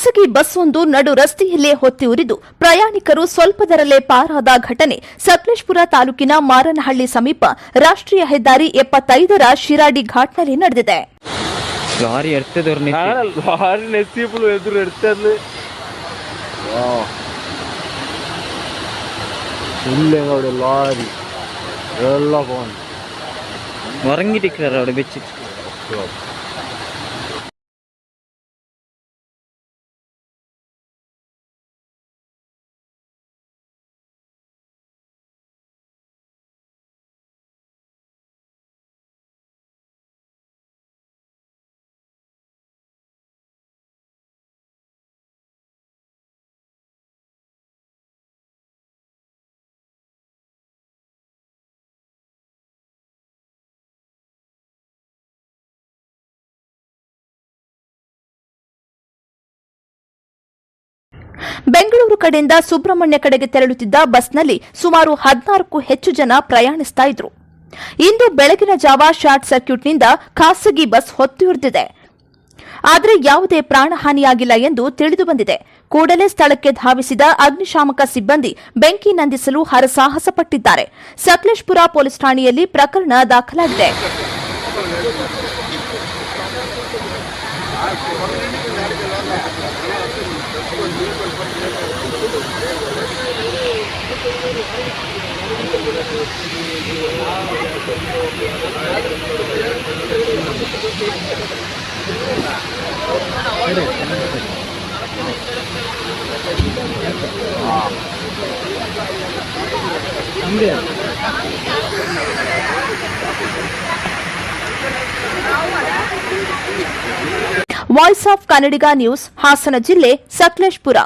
ಖಾಸಗಿ ಬಸ್ ಒಂದು ನಡು ರಸ್ತೆಯಲ್ಲೇ ಹೊತ್ತಿ ಉರಿದು ಪ್ರಯಾಣಿಕರು ಸ್ವಲ್ಪದರಲ್ಲೇ ಪಾರಾದ ಘಟನೆ ಸಕಲೇಶಪುರ ತಾಲೂಕಿನ ಮಾರನಹಳ್ಳಿ ಸಮೀಪ ರಾಷ್ಟ್ರೀಯ ಹೆದ್ದಾರಿ 75ರ ಶಿರಾಡಿ ಘಾಟ್ನಲ್ಲಿ ನಡೆದಿದೆ. ಲಾರಿ ഉറങ്ങിട്ടിരിക്കാറ് അവിടെ വെച്ചിട്ട്. ಬೆಂಗಳೂರು ಕಡೆಯಿಂದ ಸುಬ್ರಹ್ಮಣ್ಯ ಕಡೆಗೆ ತೆರಳುತ್ತಿದ್ದ ಬಸ್ನಲ್ಲಿ ಸುಮಾರು 16ಕ್ಕೂ ಹೆಚ್ಚು ಜನ ಪ್ರಯಾಣಿಸ್ತಾ ಇದ್ರು. ಇಂದು ಬೆಳಗಿನ ಜಾವ ಶಾರ್ಟ್ ಸರ್ಕ್ಯೂಟ್ನಿಂದ ಖಾಸಗಿ ಬಸ್ ಹೊತ್ತಿಯುರಿದಿದೆ. ಆದರೆ ಯಾವುದೇ ಪ್ರಾಣಹಾನಿಯಾಗಿಲ್ಲ ಎಂದು ತಿಳಿದುಬಂದಿದೆ. ಕೂಡಲೇ ಸ್ಥಳಕ್ಕೆ ಧಾವಿಸಿದ ಅಗ್ನಿಶಾಮಕ ಸಿಬ್ಬಂದಿ ಬೆಂಕಿ ನಂದಿಸಲು ಹರಸಾಹಸ ಪಟ್ಟಿದ್ದಾರೆ. ಸಕಲೇಶಪುರ ಪೊಲೀಸ್ ಠಾಣೆಯಲ್ಲಿ ಪ್ರಕರಣ ದಾಖಲಾಗಿದೆ. Voice of Kannadiga news, Hassan ಜಿಲ್ಲೆ, ಸಕಲೇಶಪುರ.